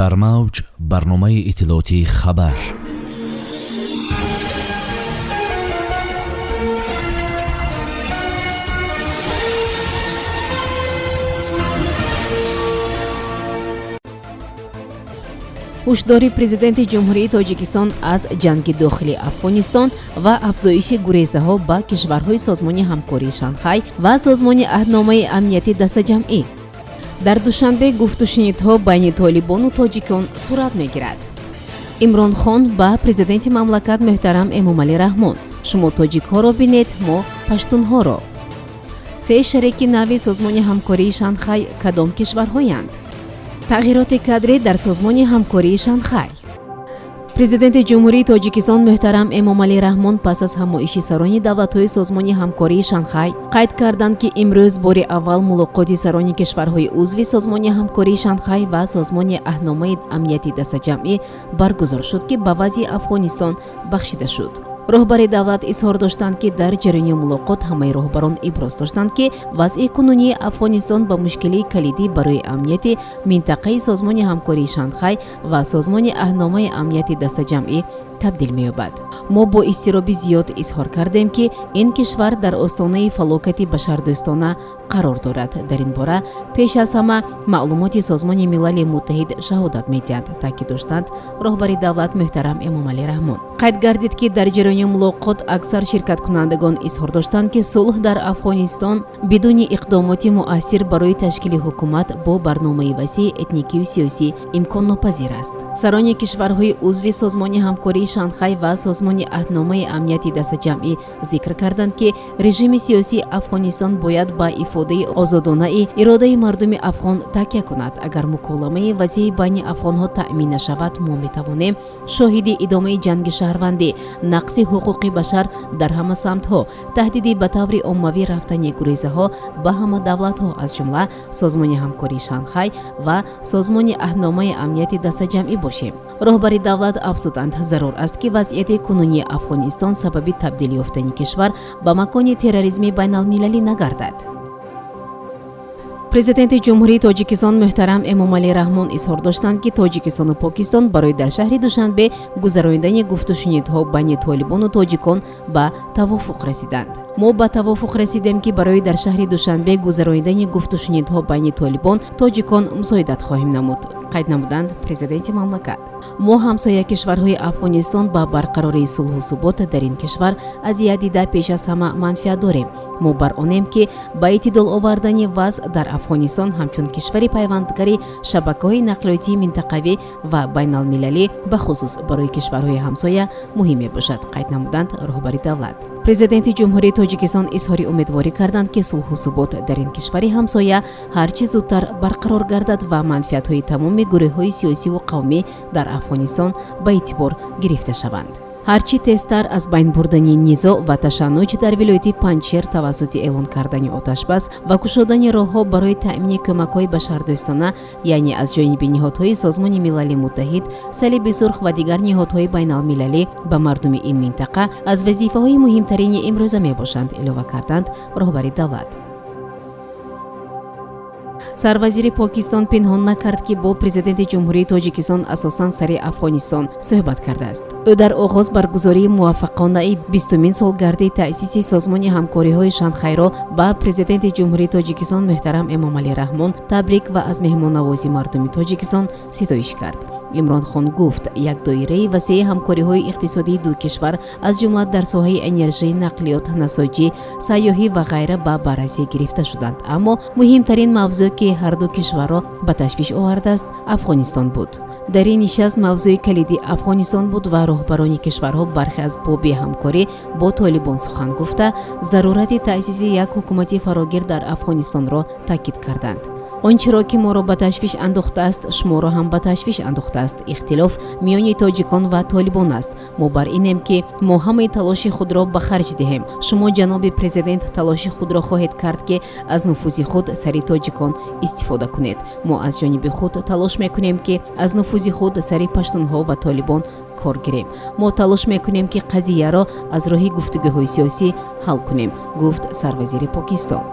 дар мавҷ барномаи иттилоотии хабар. ҳушдори президенти ҷумҳурии Тоҷикистон аз ҷанги дохили Афғонистон ва афзоиши гурезаҳо ба кишварҳои созмони ҳамкории Шанхай ва созмони аҳдномаи амнияти дастаҷамъӣ. дар душанбе гуфтушунидҳо байни толибону тоҷикон сурат мегирад. имрон хон ба президенти мамлакат муҳтарам эмомалӣ раҳмон: шумо тоҷикҳоро бинед, мо паштунҳоро. се шарики нави созмони ҳамкории Шанхай кадом кишварҳоянд? тағйироти кадрӣ дар созмони ҳамкории Шанхай. президенти ҷумҳурии Тоҷикистон муҳтарам Эмомалӣ Раҳмон пас аз ҳамоиши сарони давлатҳои созмони ҳамкории Шанхай қайд карданд, ки имрӯз бори аввал мулоқоти сарони кишварҳои узви созмони ҳамкории Шанхай ва созмони аҳномаи амнияти дастаҷамъӣ баргузор шуд, ки ба вазъи Афғонистон бахшида шуд. роҳбари давлат изҳор доштанд, ки дар ҷараёни мулоқот ҳамаи роҳбарон иброз доштанд, ки вазъи кунунии Афғонистон ба мушкилии калидӣ барои амнияти минтақаи созмони ҳамкории Шанхай ва созмони аҳномаи амнияти дастаҷамъӣ табдил меёбад. мо бо изтироби зиёд изҳор кардем, ки ин кишвар дар остонаи фалокати башардӯстона қарор дорад. дар ин бора пеш аз ҳама маълумоти созмони милали муттаҳид шаҳодат медиҳанд, таъкид доштанд роҳбари давлат муҳтарам Эмомалӣ Раҳмон. қайд гардид, ки дар ҷараёни мулоқот аксар ширкаткунандагон изҳор доштанд, ки сулҳ дар Афғонистон бидуни иқдомоти муассир барои ташкили ҳукумат бо барномаи васеъи этникию сиёсӣ имконнопазир аст. сарони кишварҳои узви созмони ҳамкории Шанхай ва созмони аҳномаи амнияти дастаҷамъӣ зикр карданд, ки режими сиёсии Афғонистон бояд ба ифодаи озодонаи иродаи мардуми афғон такя кунад. агар муколамаи васеъи байни афғонҳо таъмин нашавад, мо метавонем шоҳиди идомаи ҷанги шаҳрвандӣ, нақси ҳуқуқи башар дар ҳама самтҳо, таҳдиди ба таври оммавӣ рафтани гурезаҳо ба ҳама давлатҳо, аз ҷумла созмони ҳамкории Шанхай ва созмони аҳномаи амнияти дастаҷамъӣ бошем. роҳбари давлат афзуданд, зарур аст, ки вазъияти кунунии Афғонистон сабаби табдилӣ ёфтани кишвар ба макони терроризми байналмилалӣ нагардад. президенти ҷумҳурии Тоҷикистон муҳтарам Эмомалӣ Раҳмон изҳор доштанд, ки Тоҷикистону Покистон барои дар шаҳри Душанбе гузарондани гуфтушунидҳо байни толибону тоҷикон ба тавофуқ расиданд. мо ба тавофуқ расидем, ки барои дар шаҳри Душанбе гузарондани гуфтушунидҳо байни толибон тоҷикон мусоидат хоҳем намуд, қайд намуданд президенти мамлакат. мо ҳамсоя кишварҳои Афғонистон ба барқарории сулҳу субот дар ин кишвар аз як дида пеш аз ҳама манфиат дорем. мо бар онем, ки ба эътидол овардани вазъ дар Афғонистон ҳамчун кишвари пайвандгари шабакаҳои нақлиётии минтақавӣ ва байналмилалӣ ба хусус барои кишварҳои ҳамсоя муҳим мебошад, қайд намуданд роҳбари давлат. президенти ҷумҳурии Тоҷикистон изҳори умедворӣ карданд, ки сулҳу субот дар ин кишвари ҳамсоя ҳарчи зудтар барқарор гардад ва манфиатҳои тамоми гурӯҳҳои сиёсиву қавмӣ дар Афғонистон ба эътибор гирифта шаванд. ҳарчи тезтар аз байн бурдани низоъ ва ташаннуҷ дар вилояти Панҷшер тавассути эълон кардани оташбас ва кушодани роҳҳо барои таъмини кӯмакҳои башардӯстона, яъне аз ҷониби ниҳодҳои созмони милали муттаҳид, салиби сурх ва дигар ниҳодҳои байналмилалӣ ба мардуми ин минтақа аз вазифаҳои муҳимтарини имрӯза мебошанд, илова карданд роҳбари давлат. сарвазири Покистон пинҳон накард, ки бо президенти ҷумҳурии Тоҷикистон асосан сари Афғонистон суҳбат кардааст. ӯ дар оғоз баргузории муваффақонаи 20-мин солгарди таъсиси созмони ҳамкориҳои Шанхайро ба президенти ҷумҳурии Тоҷикистон муҳтарам Эмомалӣ Раҳмон табрик ва аз меҳмоннавозии мардуми Тоҷикистон ситоиш кард. имрон хон гуфт, як доираи васеъи ҳамкориҳои иқтисодии ду кишвар аз ҷумла дар соҳаи энержӣ, нақлиёт, насоҷӣ, сайёҳӣ ва ғайра ба баррасӣ гирифта шуданд. аммо муҳимтарин мавзӯъ, ки ҳар ду кишварро ба ташвиш овардааст, Афғонистон буд. дар ин нишаст мавзӯи калиди Афғонистон буд ва роҳбарони кишварҳо бархе аз боби ҳамкорӣ бо толибон сухан гуфта, зарурати таъсиси як ҳукумати фарогир дар Афғонистонро таъкид карданд. ончиро, ки моро ба ташвиш андохтааст, шуморо ҳам ба ташвиш андохтааст. ихтилоф миёни тоҷикон ва толибон аст. мо бар инем, ки мо ҳамаи талоши худро ба харҷ диҳем. шумо ҷаноби президент талоши худро хоҳед кард, ки аз нуфузи худ сари тоҷикон истифода кунед. мо аз ҷониби худ талош мекунем, ки аз нуфузи худ сари паштунҳо ва толибон кор гирем. мо талош мекунем, ки қазияро аз роҳи гуфтугӯҳои сиёсӣ ҳал кунем, гуфт сарвазири Покистон.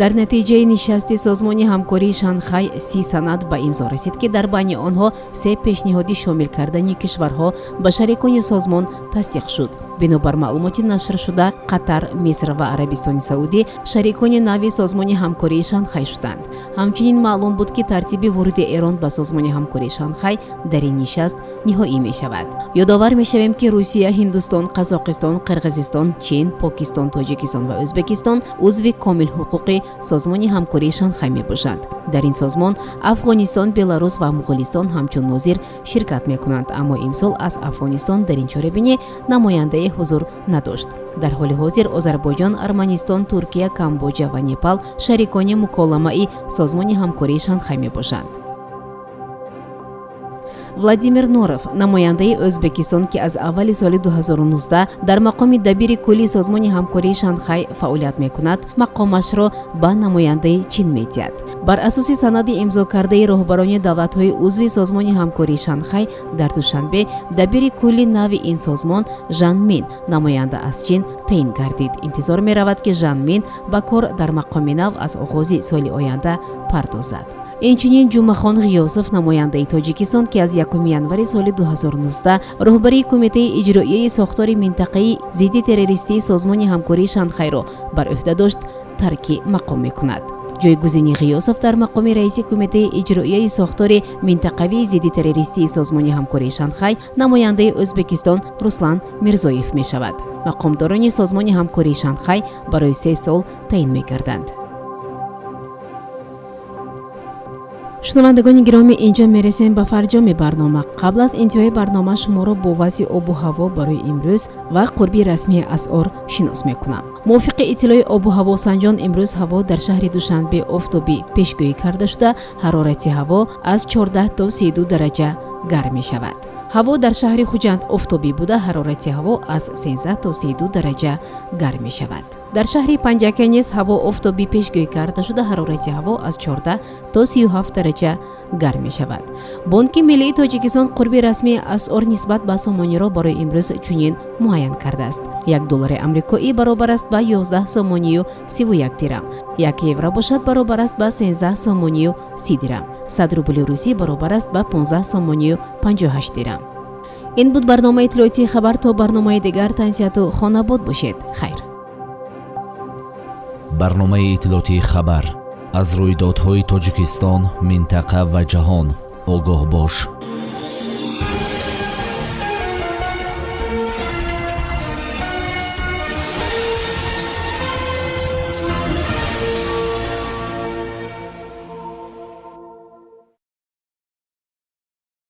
дар натиҷаи нишасти созмони ҳамкории Шанхай 30 санад ба имзо расид ки дар байни онҳо 3 пешниҳоди шомил кардани кишварҳо ба шарикони созмон тасдиқ шуд. бинобар маълумоти нашршуда қатар, миср ва арабистони саудӣ шарикони нави созмони ҳамкории Шанхай шуданд. ҳамчунин маълум буд ки тартиби вуруди Эрон ба созмони ҳамкории Шанхай дар ин нишаст ниҳоӣ мешавад. ёдовар мешавем ки Русия, Ҳиндустон, Қазоқистон, Қирғизистон, Чин, Покистон, Тоҷикистон ва Ӯзбекистон узви комилҳуқуқи созмони ҳамкории Шанхай мебошанд. дар ин созмон Афғонистон, Беларус ва Муғулистон ҳамчун нозир ширкат мекунанд, аммо имсол аз Афғонистон дар ин чорабинӣ намояндаи ҳузур надошт. дар ҳоли ҳозир Озарбойҷон, Арманистон, Туркия, Камбоҷа ва Непал шарикони муколамаи созмони ҳамкории Шанхай мебошанд. Владимир Норов, намояндаи Ӯзбекистон ки аз аввали соли 2019 дар мақоми дабири куллии созмони ҳамкории Шанхай фаъолият мекунад, мақомашро ба намояндаи Чин медиҳад. бар асоси санади имзокардаи роҳбарони давлатҳои узви созмони ҳамкории Шанхай дар душанбе дабири кулли нави ин созмон Жан Мин намоянда аз Чин таъин гардид. интизор меравад ки Жан Мин ба кор дар мақоми нав аз оғози соли оянда пардозад. инчунин Ҷумахон Ғиёсов, намояндаи Тоҷикистон ки аз 1 январи соли 2019 роҳбарии кумитаи иҷроияи сохтори минтақаи зидди террористии созмони ҳамкории Шанхайро бар ӯҳда дошт, тарки мақом мекунад. ҷойгузини Ғиёсов дар мақоми раиси кумитаи иҷроияи сохтори минтақавии зидди террористии созмони ҳамкории Шанхай намояндаи Ӯзбекистон Руслан Мирзоев мешавад. мақомдорони созмони ҳамкории Шанхай барои 3 сол таъин мегарданд. шунавандагони гиромӣ, инҷо мерасем ба фарҷоми барнома. қабл аз интиҳои барнома шуморо бо вазъи обу ҳаво барои имрӯз ва қурби расмии асъор шинос мекунам. мувофиқи иттилои обу ҳаво санҷон, имрӯз ҳаво дар шаҳри Душанбе офтобӣ пешгӯӣ карда шуда, ҳарорати ҳаво аз 14 то 32 дараҷа гарм мешавад. ҳаво дар шаҳри Хуҷанд офтобӣ буда, ҳарорати ҳаво аз 13 то 32 дараҷа гарм мешавад. дар шаҳри панчакент низ ҳаво офтобӣ пешгӯӣ карда шуда, ҳарорати ҳаво аз 14 то 37 дараҷа гарм мешавад. бонки миллии Тоҷикистон қурби расмии асъор нисбат ба сомониро барои имрӯз чунин муайян кардааст. 1 доллари амрикоӣ баробар аст ба 11 сомонию 31 дирам. 1 евро бошад баробар аст ба 13 сомонию 30 дирам. 100 рубли русӣ баробар аст ба 15 сомонию 58 дирам. ин буд барномаи иттилоотии хабар. то барномаи дигар тансияту хонабод бошед. хайр. барномаи иттилоотии хабар аз рӯйдодҳои Тоҷикистон, минтақа ва ҷаҳон огоҳ бош.